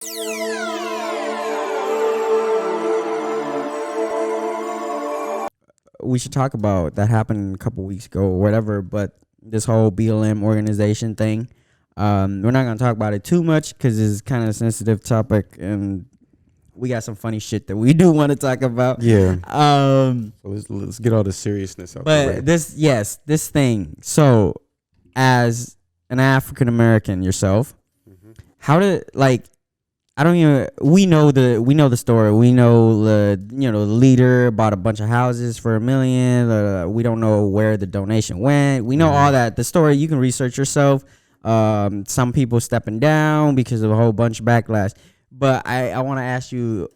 We should talk about that happened a couple weeks ago or whatever, but this whole BLM organization thing. We're not gonna talk about it too much because it's kind of a sensitive topic, and we got some funny shit that we do want to talk about. Yeah. So let's get all the seriousness out the way. But this thing. So, as an African American yourself, how did I don't even. We know the story. We know the leader bought a bunch of houses for $1 million. We don't know where the donation went. We know all that. The story you can research yourself. Some people stepping down because of a whole bunch of backlash. But I want to ask you,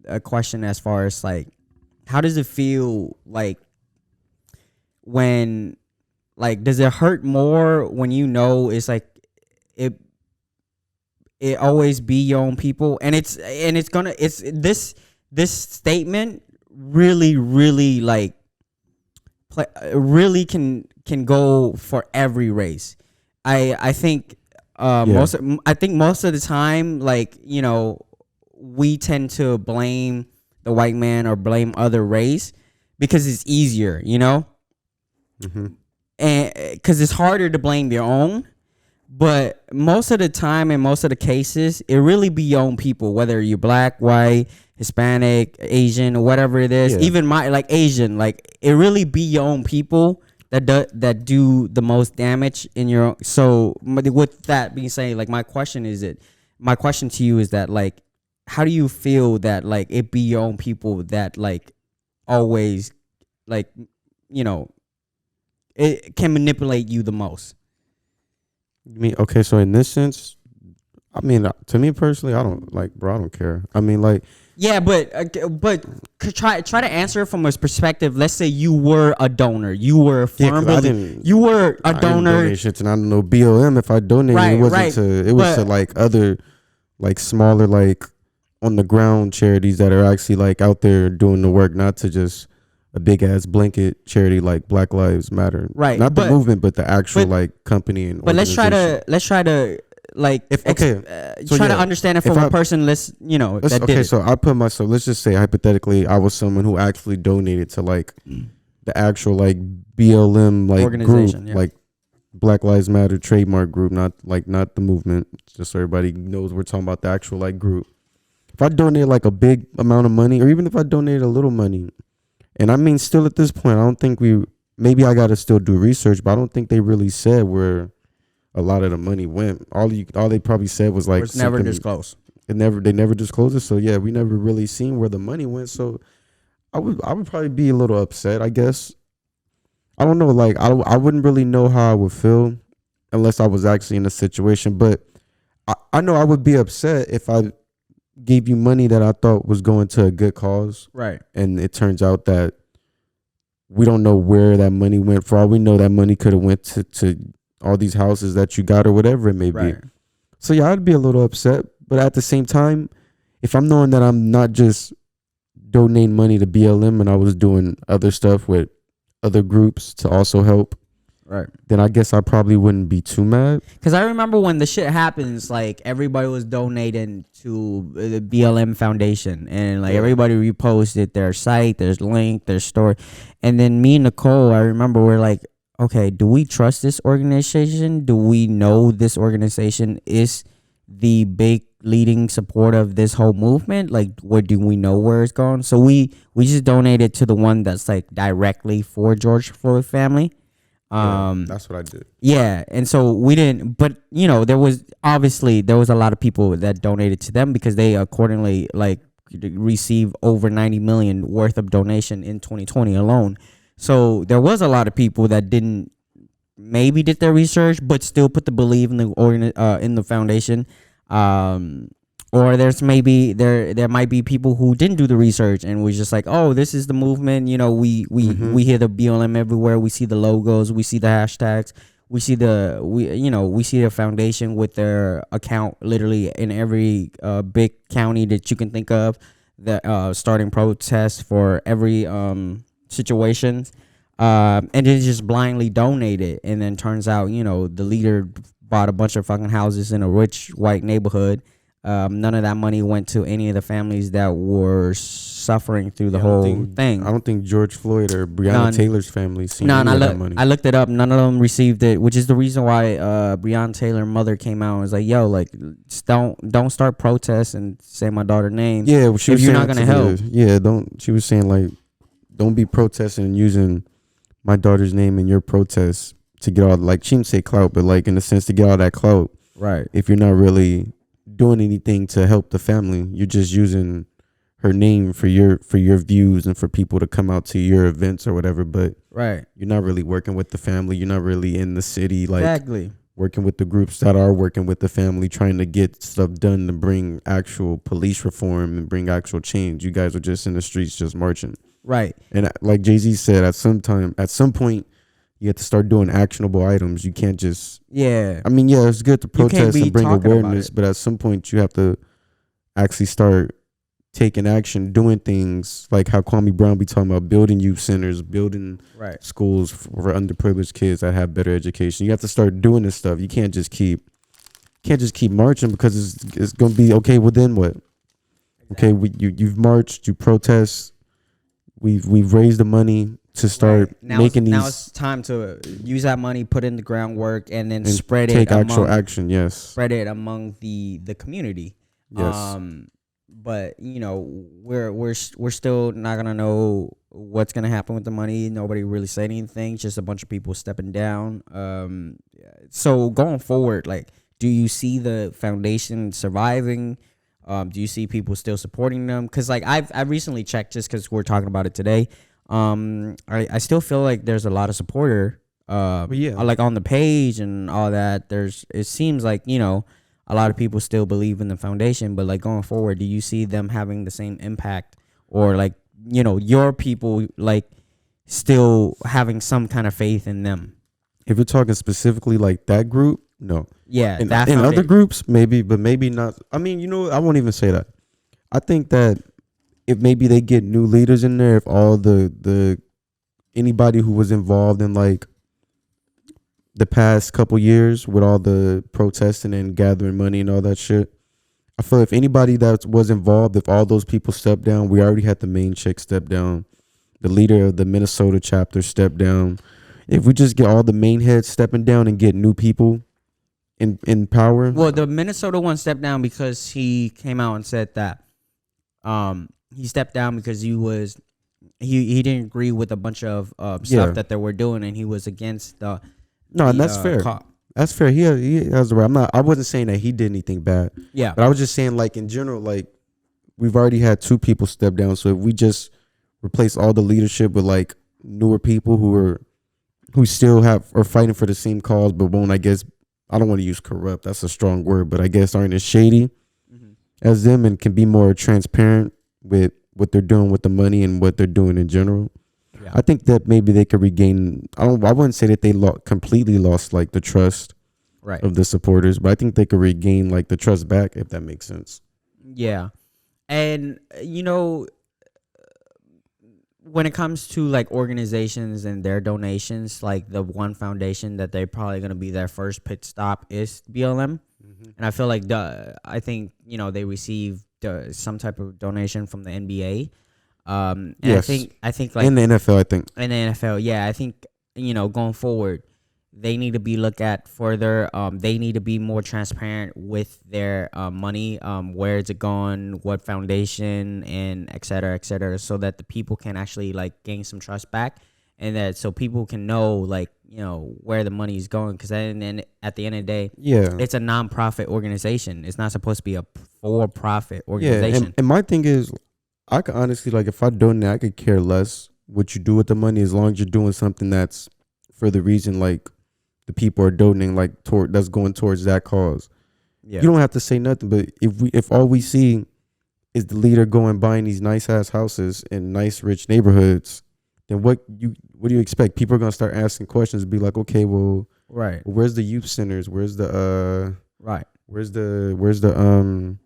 a question as far as how does it feel when does it hurt more when it's it always be your own people, and it's this statement really really can go for every race. I think most of the time we tend to blame the white man or blame other race because it's easier, and because it's harder to blame your own. But most of the time, in most of the cases, it really be your own people, whether you're black, white, Hispanic, Asian, or whatever it is. Yeah. Even Asian, it really be your own people that do the most damage in your own. So with that being said, my question to you is that how do you feel that it be your own people that always it can manipulate you the most? You mean, okay, so in this sense, I mean, to me personally, I don't I don't care. I mean, yeah, but try to answer it from a perspective. Let's say you were a donor, you were a donor. I didn't donate shit, and I don't know BLM. If I donated, it wasn't to other smaller on the ground charities that are actually out there doing the work, not to just a big ass blanket charity like Black Lives Matter, right? Not the movement, but the actual company and. But let's try to try to understand it from a person. So I put myself. Let's just say hypothetically, I was someone who actually donated to the actual BLM organization, group, Black Lives Matter trademark group, not the movement. Just so everybody knows, we're talking about the actual group. If I donate a big amount of money, or even if I donate a little money. And I mean, still at this point, I don't think maybe I got to still do research, but I don't think they really said where a lot of the money went. All they probably said was it's never disclosed. They never disclosed it. So yeah, we never really seen where the money went. So I would probably be a little upset, I guess. I don't know. I wouldn't really know how I would feel unless I was actually in a situation, but I know I would be upset if I gave you money that I thought was going to a good cause. Right. And it turns out that we don't know where that money went. For all we know, that money could have went to all these houses that you got or whatever it may be. So yeah, I'd be a little upset. But at the same time, if I'm knowing that I'm not just donating money to BLM and I was doing other stuff with other groups to also help, right, then I guess I probably wouldn't be too mad. Because I remember when the shit happens, everybody was donating to the BLM Foundation, and everybody reposted their site, their link, their story. And then me and Nicole, I remember we're okay, do we trust this organization? Do we know this organization is the big leading support of this whole movement? Where do we know where it's going? So we just donated to the one that's directly for George Floyd family. That's what I did. Yeah, and so we didn't, but there was a lot of people that donated to them because they accordingly received over 90 million worth of donation in 2020 alone. So there was a lot of people that did their research but still put the belief in the foundation. Or there might be people who didn't do the research and was just oh, this is the movement. We hear the BLM everywhere. We see the logos. We see the hashtags. We see the foundation with their account literally in every big county that you can think of. That starting protests for every situation, and it just blindly donated. And then turns out the leader bought a bunch of fucking houses in a rich white neighborhood. None of that money went to any of the families that were suffering through the whole thing. I don't think George Floyd or Breonna Taylor's family seen any of that money. I looked it up. None of them received it, which is the reason why Breonna Taylor's mother came out and was like, "Yo, like, don't start protests and say my daughter's name. Yeah, well, she was you're not gonna help. Don't. She was saying like, don't be protesting and using my daughter's name in your protests to get all, like, she didn't say clout, but like in the sense to get all that clout. Right. If you're not really doing anything to help the family, you're just using her name for your views and for people to come out to your events or whatever, but right, you're not really working with the family. You're not really in the city, like, exactly, working with the groups that are working with the family, trying to get stuff done to bring actual police reform and bring actual change. You guys are just in the streets just marching. Right. And like Jay-Z said, at some point you have to start doing actionable items. You can't just... Yeah. I mean, yeah, it's good to protest and bring awareness, but at some point you have to actually start taking action, doing things like how Kwame Brown be talking about, building youth centers, building schools for underprivileged kids that have better education. You have to start doing this stuff. You can't just keep marching because it's going to be, okay, well then what? Exactly. Okay, you've marched, you protest, we've raised the money to start making these. Now it's time to use that money, put in the groundwork, and then spread it. Take actual action. Yes. Spread it among the community. Yes. But we're still not gonna know what's gonna happen with the money. Nobody really said anything. Just a bunch of people stepping down. So going forward, like, do you see the foundation surviving? Do you see people still supporting them? Because like I recently checked, just because we're talking about it today. I still feel like there's a lot of supporter. Like on the page and all that. It seems like a lot of people still believe in the foundation, but like going forward, do you see them having the same impact, or like your people like still having some kind of faith in them? If you're talking specifically like that group, no. Yeah, in other groups, maybe, but maybe not. I mean, I won't even say that. I think that if maybe they get new leaders in there, if all the anybody who was involved in like the past couple years with all the protesting and gathering money and all that shit, I feel if anybody that was involved, if all those people stepped down, we already had the main chick step down, the leader of the Minnesota chapter step down. If we just get all the main heads stepping down and get new people in power. Well, the Minnesota one stepped down because he came out and said that he stepped down because he didn't agree with a bunch of stuff that they were doing, and he was against the. No, and that's fair. That's fair. He has the right. I wasn't saying that he did anything bad. Yeah. But I was just saying, like, in general, like, we've already had 2 people step down. So if we just replace all the leadership with like newer people who still are fighting for the same cause, but won't, I guess, I don't want to use corrupt, that's a strong word, but I guess aren't as shady as them and can be more transparent with what they're doing with the money and what they're doing in general. Yeah. I think that maybe they could regain. I wouldn't say that they completely lost like the trust of the supporters, but I think they could regain like the trust back, if that makes sense. Yeah, and when it comes to like organizations and their donations, like the one foundation that they're probably gonna be their first pit stop is BLM, and I feel like I think they receive some type of donation from the NBA. And yes. I think like in the NFL, yeah, I think going forward they need to be looked at further. They need to be more transparent with their money, where is it going, what foundation, and et cetera, so that the people can actually like gain some trust back, and that so people can know like where the money is going, because then at the end of the day, it's a non-profit organization. It's not supposed to be a for-profit organization. Yeah, and my thing is, I could honestly, like, if I donate, I could care less what you do with the money, as long as you're doing something that's for the reason, like, the people are donating, like, that's going towards that cause. Yeah. You don't have to say nothing, but if all we see is the leader going buying these nice ass houses in nice rich neighborhoods, then what do you expect? People are gonna start asking questions, be like, okay, well, where's the youth centers? Where's the Where's the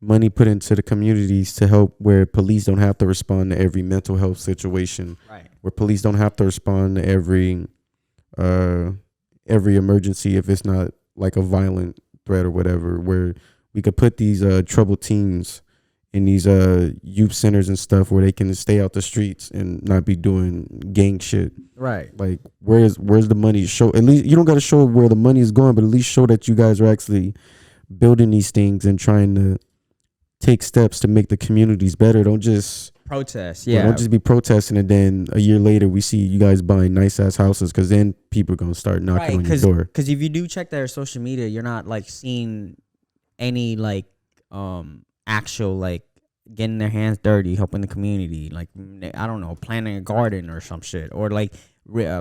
money put into the communities to help, where police don't have to respond to every mental health situation, where police don't have to respond to every emergency if it's not like a violent threat or whatever, where we could put these troubled teens in these youth centers and stuff where they can stay out the streets and not be doing gang shit. Right. Like where's the money? Show at least, you don't got to show where the money is going, but at least show that you guys are actually building these things and trying to take steps to make the communities better. Don't just protest. Yeah. Don't just be protesting and then a year later we see you guys buying nice ass houses, because then people are gonna start knocking on your door. Because if you do check their social media, you're not like seeing any like actual like getting their hands dirty, helping the community, like I don't know, planting a garden or some shit, or like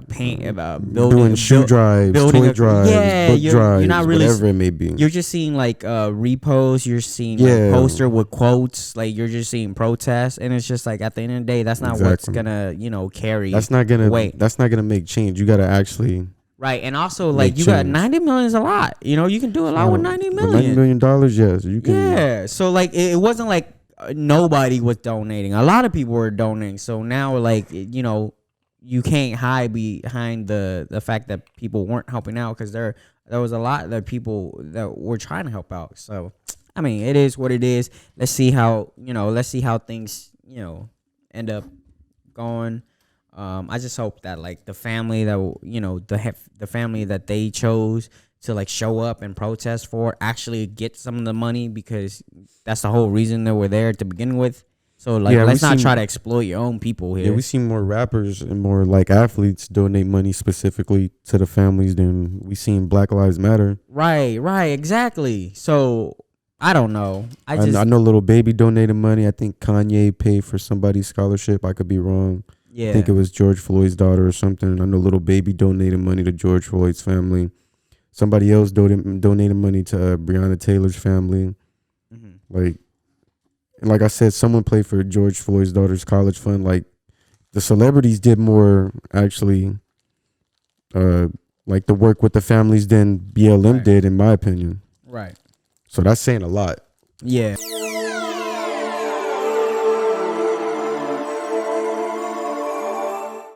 paint, building, doing shoe drives, toy drives, book drives, you're not really, whatever it may be. You're just seeing like reposts, you're seeing like poster with quotes, like you're just seeing protests, and it's just like at the end of the day, that's not what's gonna carry. That's not gonna That's not gonna make change. You gotta actually. Right, and also like you got 90 million is a lot. You can do a lot with 90 million. $90 million, yes, you can. Yeah, so like it wasn't like nobody was donating. A lot of people were donating. So now like you can't hide behind the fact that people weren't helping out, because there was a lot of people that were trying to help out. So I mean, it is what it is. Let's see how things end up going. I just hope that like the family that the family that they chose to like show up and protest for actually get some of the money, because that's the whole reason they were there to begin with. So like, let's not try to exploit your own people here. Yeah, we see more rappers and more like athletes donate money specifically to the families than we seen Black Lives Matter. Right, exactly. So I don't know. I know Lil Baby donated money. I think Kanye paid for somebody's scholarship. I could be wrong. Yeah, I think it was George Floyd's daughter or something. I know Lil Baby donated money to George Floyd's family. Somebody else donated money to Breonna Taylor's family. Mm-hmm. Like I said, someone played for George Floyd's daughter's college fund. Like the celebrities did more actually, like the work with the families than BLM did, in my opinion. Right. So that's saying a lot. Yeah.